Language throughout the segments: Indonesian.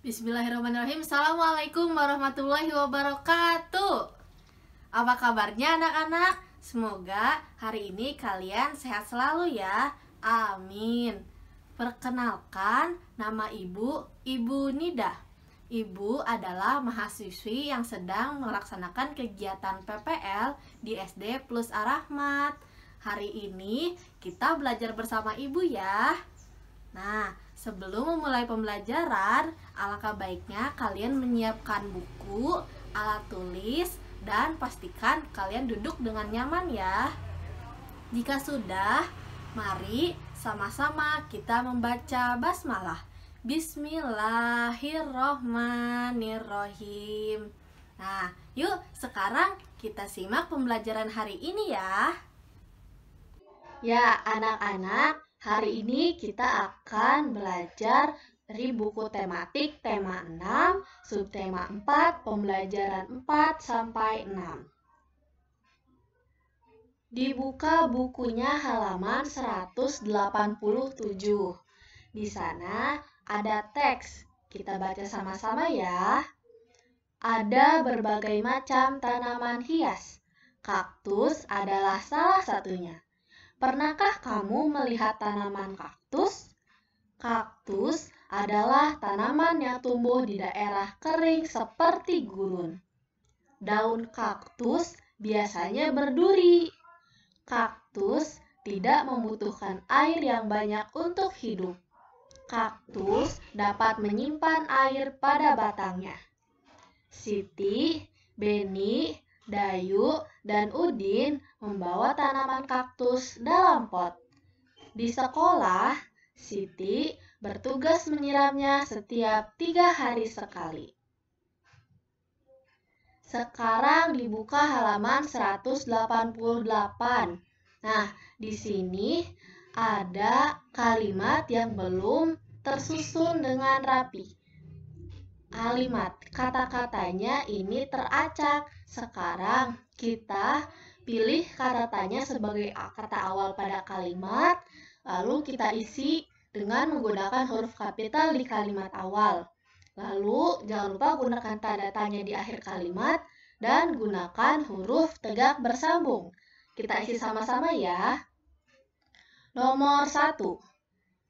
Bismillahirrahmanirrahim. Assalamualaikum warahmatullahi wabarakatuh. Apa kabarnya anak-anak? Semoga hari ini kalian sehat selalu ya. Amin. Perkenalkan, nama Ibu Nida. Ibu adalah mahasiswi yang sedang melaksanakan kegiatan PPL di SD Plus Ar-Rahmat. Hari ini kita belajar bersama Ibu ya. Nah, sebelum memulai pembelajaran, alangkah baiknya kalian menyiapkan buku, alat tulis, dan pastikan kalian duduk dengan nyaman ya. Jika sudah, mari sama-sama kita membaca basmalah. Bismillahirrohmanirrohim. Nah, yuk sekarang kita simak pembelajaran hari ini ya. Ya, anak-anak, hari ini kita akan belajar dari buku tematik tema 6, subtema 4, pembelajaran 4 sampai 6. Dibuka bukunya halaman 187. Di sana ada teks. Kita baca sama-sama ya. Ada berbagai macam tanaman hias. Kaktus adalah salah satunya. Pernahkah kamu melihat tanaman kaktus? Kaktus adalah tanaman yang tumbuh di daerah kering seperti gurun. Daun kaktus biasanya berduri. Kaktus tidak membutuhkan air yang banyak untuk hidup. Kaktus dapat menyimpan air pada batangnya. Siti, Beni, Dayu, dan Udin membawa tanaman kaktus dalam pot. Di sekolah, Siti bertugas menyiramnya setiap 3 hari sekali. Sekarang dibuka halaman 188. Nah, di sini ada kalimat yang belum tersusun dengan rapi. Kalimat kata-katanya ini teracak. Sekarang kita pilih kata-katanya sebagai kata awal pada kalimat, lalu kita isi dengan menggunakan huruf kapital di kalimat awal. Lalu jangan lupa gunakan tanda tanya di akhir kalimat dan gunakan huruf tegak bersambung. Kita isi sama-sama ya. Nomor 1.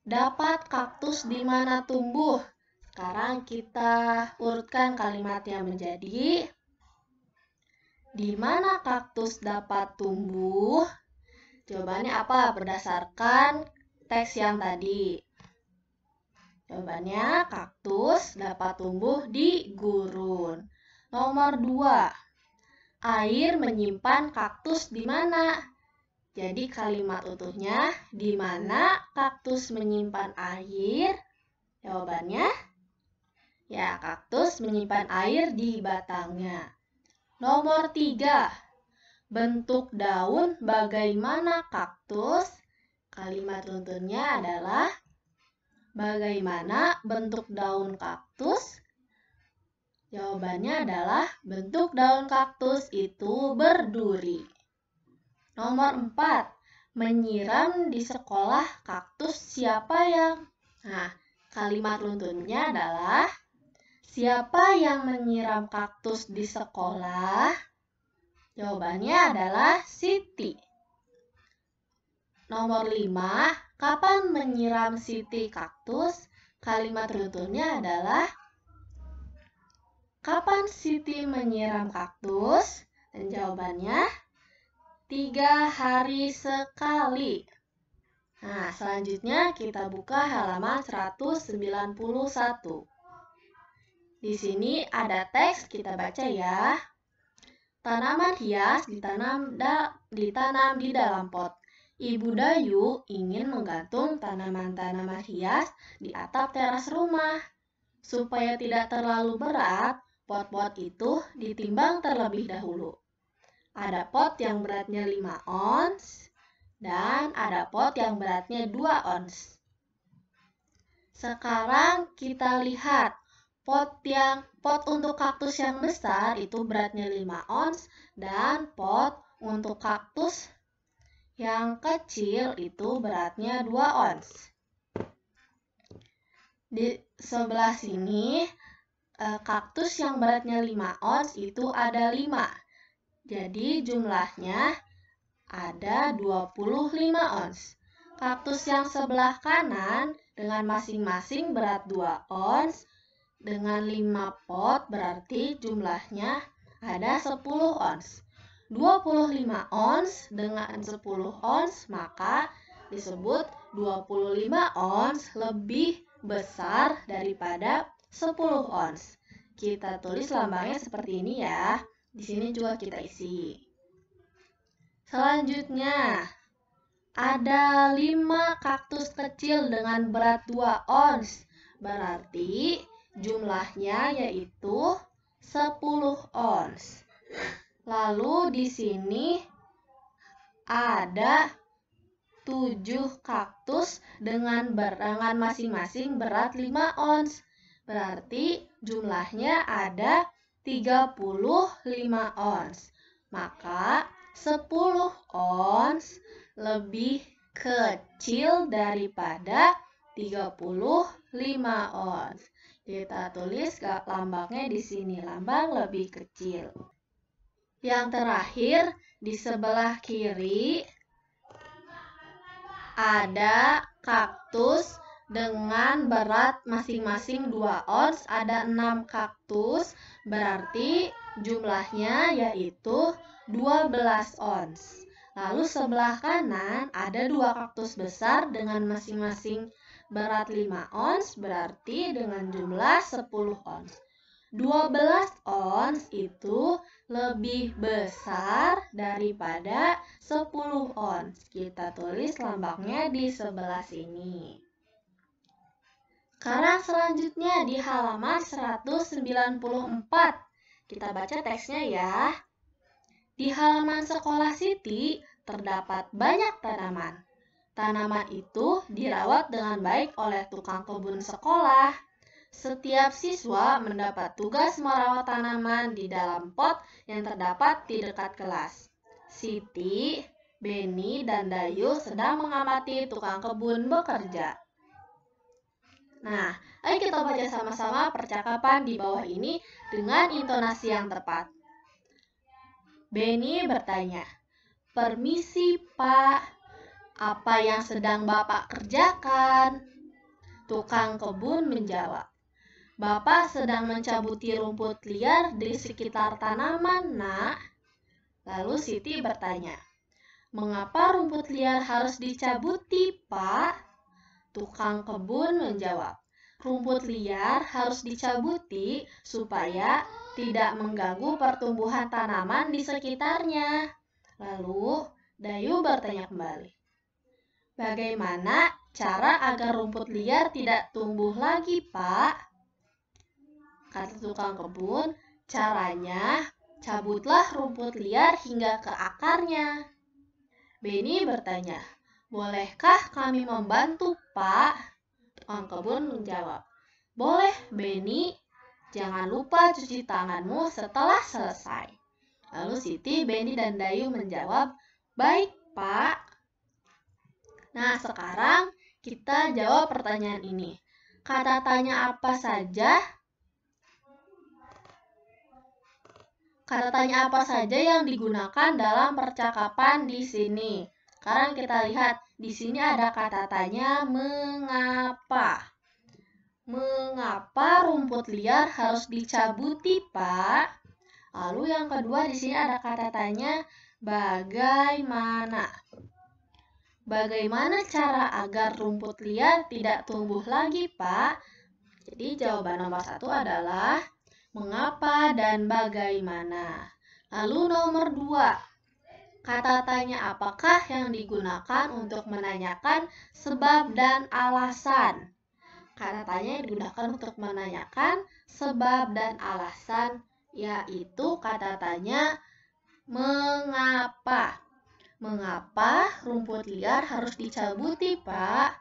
Dapat kaktus di mana tumbuh? Sekarang kita urutkan kalimatnya menjadi: di mana kaktus dapat tumbuh? Jawabannya apa? Berdasarkan teks yang tadi. Jawabannya kaktus dapat tumbuh di gurun. Nomor 2. Air menyimpan kaktus di mana? Jadi kalimat utuhnya, di mana kaktus menyimpan air? Jawabannya, ya, kaktus menyimpan air di batangnya. Nomor 3. Bentuk daun bagaimana kaktus? Kalimat runtunnya adalah, bagaimana bentuk daun kaktus? Jawabannya adalah, bentuk daun kaktus itu berduri. Nomor 4. Menyiram di sekolah kaktus siapa yang? Nah, kalimat runtunnya adalah, siapa yang menyiram kaktus di sekolah? Jawabannya adalah Siti. Nomor 5. Kapan menyiram Siti kaktus? Kalimat runtunnya adalah, kapan Siti menyiram kaktus? Dan jawabannya, 3 hari sekali. Nah, selanjutnya kita buka halaman 191. Di sini ada teks, kita baca ya. Tanaman hias ditanam di dalam pot. Ibu Dayu ingin menggantung tanaman-tanaman hias di atap teras rumah. Supaya tidak terlalu berat, pot-pot itu ditimbang terlebih dahulu. Ada pot yang beratnya 5 ons dan ada pot yang beratnya 2 ons. Sekarang kita lihat pot untuk kaktus yang besar itu beratnya 5 ons dan pot untuk kaktus yang kecil itu beratnya 2 ons. Di sebelah sini kaktus yang beratnya 5 ons itu ada 5. Jadi jumlahnya ada 25 ons. Kaktus yang sebelah kanan dengan masing-masing berat 2 ons dengan 5 pot berarti jumlahnya ada 10 ons. 25 ons dengan 10 ons maka disebut 25 ons lebih besar daripada 10 ons. Kita tulis lambangnya seperti ini ya. Di sini juga kita isi. Selanjutnya, ada 5 kaktus kecil dengan berat 2 ons. Berarti jumlahnya yaitu 10 ons. Lalu di sini ada 7 kaktus dengan masing-masing berat 5 ons. Berarti jumlahnya ada 35 ons. Maka 10 ons lebih kecil daripada 35 ons. Kita tulis lambangnya di sini, lambang lebih kecil. Yang terakhir, di sebelah kiri ada kaktus dengan berat masing-masing 2 ons, ada 6 kaktus, berarti jumlahnya yaitu 12 ons. Lalu sebelah kanan ada 2 kaktus besar dengan masing-masing berat 5 ons, berarti dengan jumlah 10 ons. 12 ons itu lebih besar daripada 10 ons. Kita tulis lambangnya di sebelah sini. Sekarang selanjutnya di halaman 194. Kita baca teksnya ya. Di halaman sekolah Siti terdapat banyak tanaman. Tanaman itu dirawat dengan baik oleh tukang kebun sekolah. Setiap siswa mendapat tugas merawat tanaman di dalam pot yang terdapat di dekat kelas. Siti, Beni, dan Dayu sedang mengamati tukang kebun bekerja. Nah, ayo kita baca sama-sama percakapan di bawah ini dengan intonasi yang tepat. Beni bertanya, "Permisi, Pak, apa yang sedang Bapak kerjakan?" Tukang kebun menjawab, "Bapak sedang mencabuti rumput liar di sekitar tanaman, Nak." Lalu Siti bertanya, "Mengapa rumput liar harus dicabuti, Pak?" Tukang kebun menjawab, "Rumput liar harus dicabuti supaya tidak mengganggu pertumbuhan tanaman di sekitarnya." Lalu Dayu bertanya kembali, "Bagaimana cara agar rumput liar tidak tumbuh lagi, Pak?" Kata tukang kebun, "Caranya, cabutlah rumput liar hingga ke akarnya." Beni bertanya, "Bolehkah kami membantu, Pak?" Tukang kebun menjawab, "Boleh, Beni. Jangan lupa cuci tanganmu setelah selesai." Lalu Siti, Beni, dan Dayu menjawab, "Baik, Pak." Nah, sekarang kita jawab pertanyaan ini. Kata tanya apa saja? Kata tanya apa saja yang digunakan dalam percakapan di sini? Sekarang kita lihat, di sini ada kata tanya mengapa. Mengapa rumput liar harus dicabuti, Pak? Lalu yang kedua di sini ada kata tanya bagaimana. Bagaimana cara agar rumput liar tidak tumbuh lagi, Pak? Jadi jawaban nomor 1 adalah mengapa dan bagaimana. Lalu nomor 2, kata tanya apakah yang digunakan untuk menanyakan sebab dan alasan. Kata tanya yang digunakan untuk menanyakan sebab dan alasan yaitu kata tanya mengapa. Mengapa rumput liar harus dicabuti, Pak?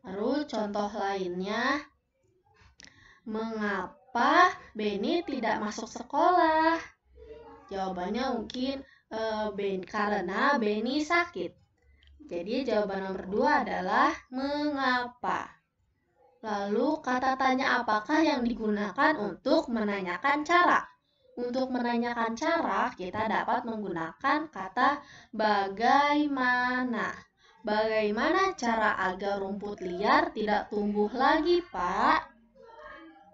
Lalu contoh lainnya, mengapa Beni tidak masuk sekolah? Jawabannya mungkin karena Beni sakit. Jadi jawaban nomor 2 adalah mengapa. Lalu kata tanya apakah yang digunakan untuk menanyakan cara? Untuk menanyakan cara, kita dapat menggunakan kata bagaimana. Bagaimana cara agar rumput liar tidak tumbuh lagi, Pak?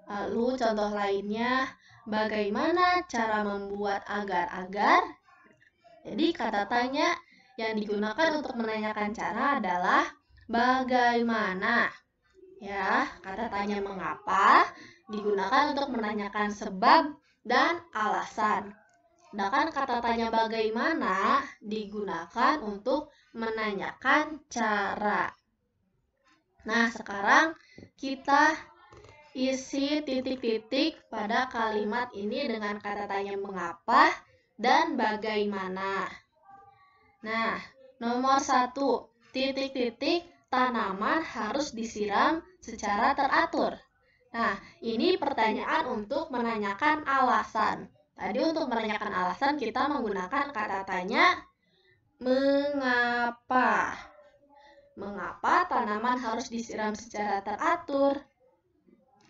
Lalu contoh lainnya, bagaimana cara membuat agar-agar? Jadi kata tanya yang digunakan untuk menanyakan cara adalah bagaimana. Ya, kata tanya mengapa digunakan untuk menanyakan sebab dan alasan. Sedangkan kata tanya bagaimana digunakan untuk menanyakan cara. Nah, sekarang kita isi titik-titik pada kalimat ini dengan kata tanya mengapa dan bagaimana. Nah, nomor 1, titik-titik tanaman harus disiram secara teratur. Nah, ini pertanyaan untuk menanyakan alasan. Tadi untuk menanyakan alasan kita menggunakan kata tanya mengapa. Mengapa tanaman harus disiram secara teratur?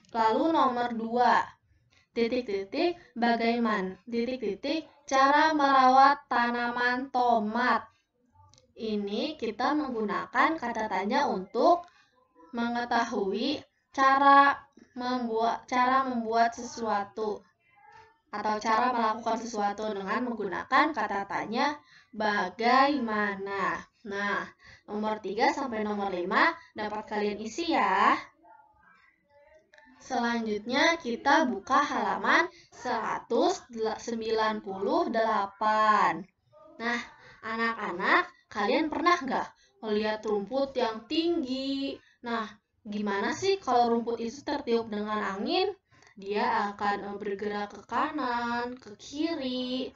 Lalu nomor 2, titik-titik bagaimana? Titik-titik cara merawat tanaman tomat. Ini kita menggunakan kata tanya untuk mengetahui cara membuat sesuatu atau cara melakukan sesuatu dengan menggunakan kata tanya bagaimana. Nah, nomor 3 sampai nomor 5 dapat kalian isi ya. Selanjutnya kita buka halaman 198. Nah, anak-anak, kalian pernah nggak melihat rumput yang tinggi? Nah, gimana sih kalau rumput itu tertiup dengan angin? Dia akan bergerak ke kanan, ke kiri.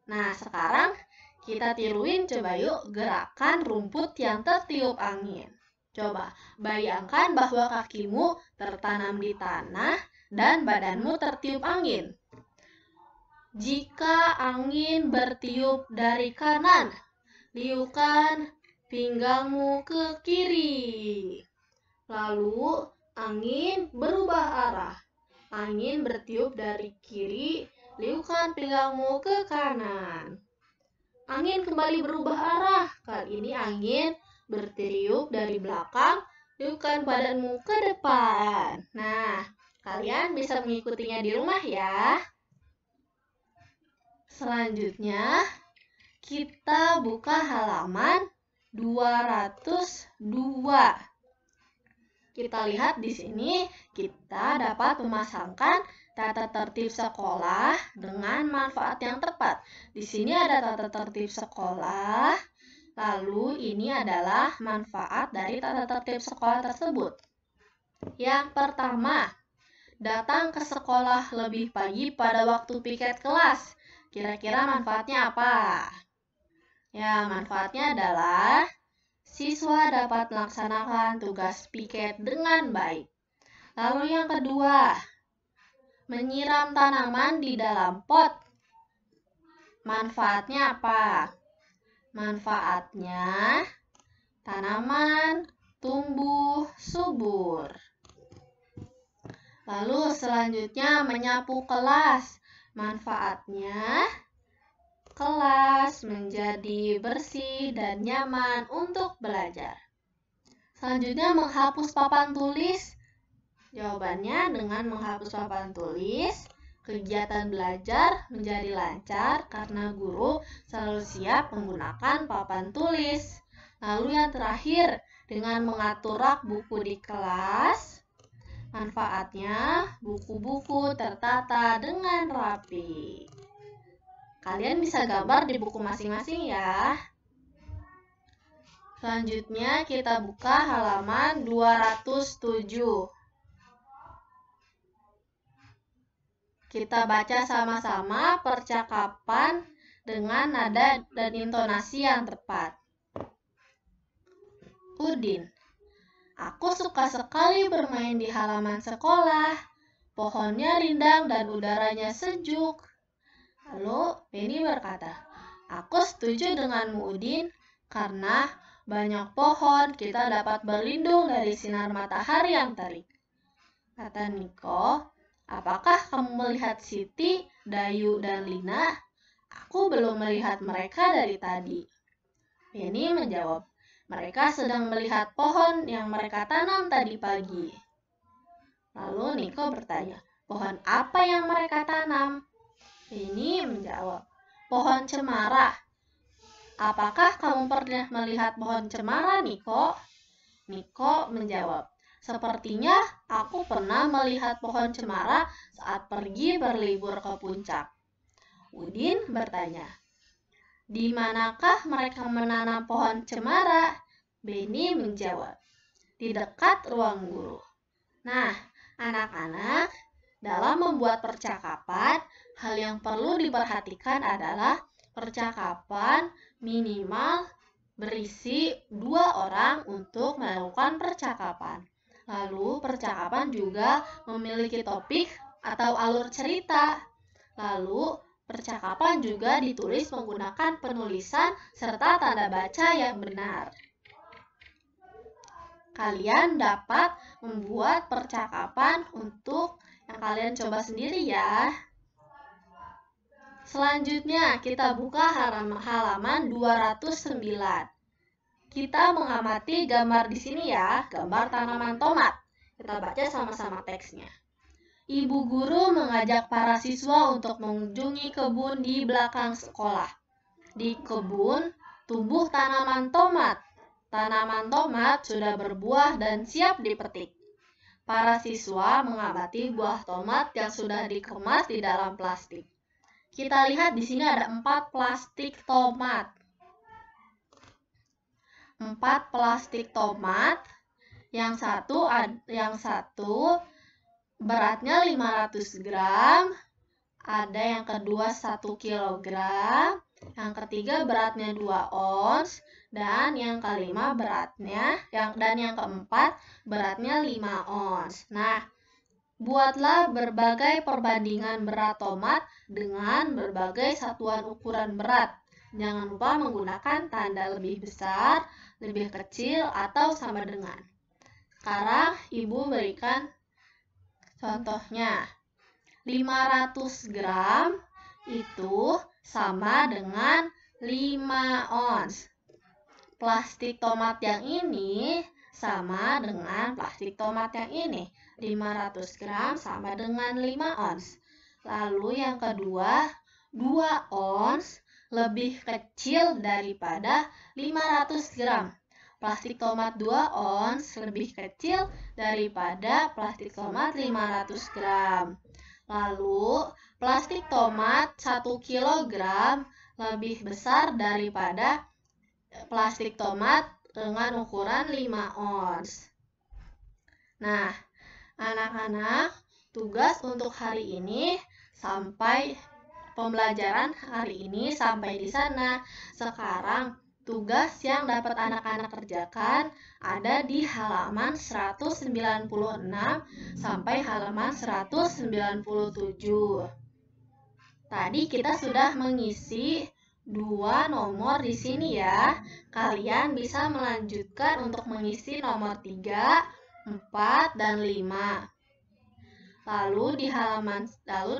Nah, sekarang kita tiruin coba yuk gerakan rumput yang tertiup angin. Coba bayangkan bahwa kakimu tertanam di tanah dan badanmu tertiup angin. Jika angin bertiup dari kanan, liukan pinggangmu ke kiri. Lalu angin berubah arah. Angin bertiup dari kiri, liukan pinggangmu ke kanan. Angin kembali berubah arah. Kali ini angin bertiup dari belakang, liukan badanmu ke depan. Nah, kalian bisa mengikutinya di rumah ya. Selanjutnya, kita buka halaman 202. Kita lihat di sini, kita dapat memasangkan tata tertib sekolah dengan manfaat yang tepat. Di sini ada tata tertib sekolah, lalu ini adalah manfaat dari tata tertib sekolah tersebut. Yang pertama, datang ke sekolah lebih pagi pada waktu piket kelas. Kira-kira manfaatnya apa? Ya, manfaatnya adalah siswa dapat melaksanakan tugas piket dengan baik. Lalu yang kedua, menyiram tanaman di dalam pot. Manfaatnya apa? Manfaatnya, tanaman tumbuh subur. Lalu selanjutnya menyapu kelas. Manfaatnya, kelas menjadi bersih dan nyaman untuk belajar. Selanjutnya menghapus papan tulis. Jawabannya dengan menghapus papan tulis, kegiatan belajar menjadi lancar karena guru selalu siap menggunakan papan tulis. Lalu yang terakhir, dengan mengatur rak buku di kelas. Manfaatnya, buku-buku tertata dengan rapi. Kalian bisa gambar di buku masing-masing ya. Selanjutnya kita buka halaman 207. Kita baca sama-sama percakapan dengan nada dan intonasi yang tepat. Udin, aku suka sekali bermain di halaman sekolah. Pohonnya rindang dan udaranya sejuk. Lalu Penny berkata, aku setuju denganmu Udin, karena banyak pohon kita dapat berlindung dari sinar matahari yang terik. Kata Niko, apakah kamu melihat Siti, Dayu, dan Lina? Aku belum melihat mereka dari tadi. Benny menjawab, mereka sedang melihat pohon yang mereka tanam tadi pagi. Lalu Niko bertanya, pohon apa yang mereka tanam? Benny menjawab, pohon cemara. Apakah kamu pernah melihat pohon cemara, Niko? Niko menjawab, sepertinya aku pernah melihat pohon cemara saat pergi berlibur ke puncak. Udin bertanya, di manakah mereka menanam pohon cemara? Benny menjawab, di dekat ruang guru. Nah, anak-anak, dalam membuat percakapan, hal yang perlu diperhatikan adalah percakapan minimal berisi 2 orang untuk melakukan percakapan. Lalu, percakapan juga memiliki topik atau alur cerita. Lalu, percakapan juga ditulis menggunakan penulisan serta tanda baca yang benar. Kalian dapat membuat percakapan untuk yang kalian coba sendiri ya. Selanjutnya, kita buka halaman 209. Kita mengamati gambar di sini ya, gambar tanaman tomat. Kita baca sama-sama teksnya. Ibu guru mengajak para siswa untuk mengunjungi kebun di belakang sekolah. Di kebun, tumbuh tanaman tomat. Tanaman tomat sudah berbuah dan siap dipetik. Para siswa mengamati buah tomat yang sudah dikemas di dalam plastik. Kita lihat di sini ada 4 plastik tomat. 4 plastik tomat. Yang satu beratnya 500 gram. Ada yang kedua 1 kilogram. Yang ketiga beratnya 2 ons. Dan yang kelima dan yang keempat beratnya 5 ons. Nah, buatlah berbagai perbandingan berat tomat dengan berbagai satuan ukuran berat. Jangan lupa menggunakan tanda lebih besar, lebih kecil, atau sama dengan. Sekarang Ibu berikan contohnya. 500 gram itu sama dengan 5 ons. Plastik tomat yang ini sama dengan plastik tomat yang ini. 500 gram sama dengan 5 ons. Lalu yang kedua, 2 ons lebih kecil daripada 500 gram. Plastik tomat 2 ons lebih kecil daripada plastik tomat 500 gram. Lalu, plastik tomat 1 kilogram lebih besar daripada plastik tomat dengan ukuran 5 ons. Nah, anak-anak, tugas untuk hari ini pembelajaran hari ini sampai di sana. Sekarang, tugas yang dapat anak-anak kerjakan ada di halaman 196 sampai halaman 197. Tadi kita sudah mengisi 2 nomor di sini ya. Kalian bisa melanjutkan untuk mengisi nomor 3, 4, dan 5. Lalu di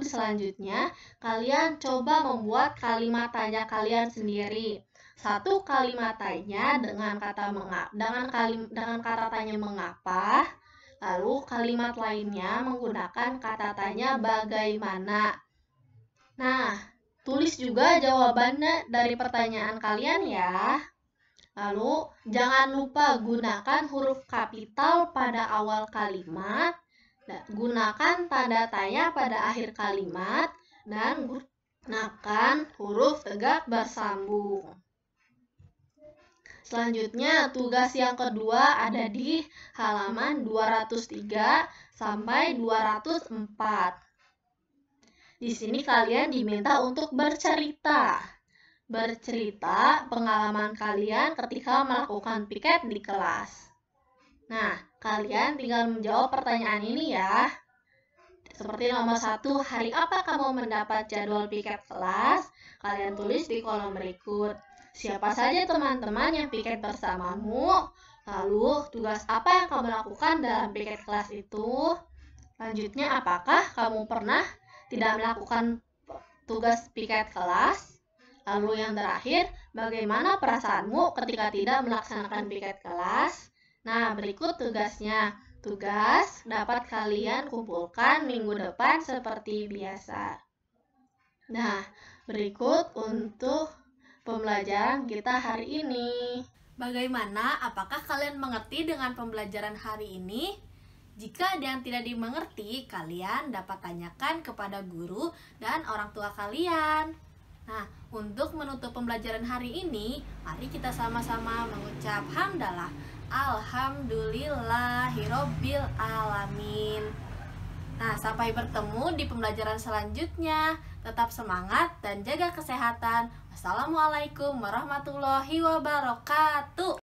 selanjutnya, kalian coba membuat kalimat tanya kalian sendiri. Satu kalimat tanya dengan kata tanya mengapa. Lalu kalimat lainnya menggunakan kata tanya bagaimana. Nah, tulis juga jawabannya dari pertanyaan kalian ya. Lalu, jangan lupa gunakan huruf kapital pada awal kalimat, gunakan tanda tanya pada akhir kalimat, dan gunakan huruf tegak bersambung. Selanjutnya, tugas yang kedua ada di halaman 203 sampai 204. Di sini kalian diminta untuk bercerita pengalaman kalian ketika melakukan piket di kelas. Nah, kalian tinggal menjawab pertanyaan ini ya. Seperti nomor 1, hari apa kamu mendapat jadwal piket kelas? Kalian tulis di kolom berikut. Siapa saja teman-teman yang piket bersamamu? Lalu, tugas apa yang kamu lakukan dalam piket kelas itu? Selanjutnya, apakah kamu pernah tidak melakukan tugas piket kelas? Lalu yang terakhir, bagaimana perasaanmu ketika tidak melaksanakan piket kelas? Nah, berikut tugasnya. Tugas dapat kalian kumpulkan minggu depan seperti biasa. Nah, berikut untuk pembelajaran kita hari ini. Bagaimana? Apakah kalian mengerti dengan pembelajaran hari ini? Jika ada yang tidak dimengerti, kalian dapat tanyakan kepada guru dan orang tua kalian. Nah, untuk menutup pembelajaran hari ini, mari kita sama-sama mengucap hamdalah. Alhamdulillahirobbil alamin. Nah, sampai bertemu di pembelajaran selanjutnya. Tetap semangat dan jaga kesehatan. Wassalamualaikum warahmatullahi wabarakatuh.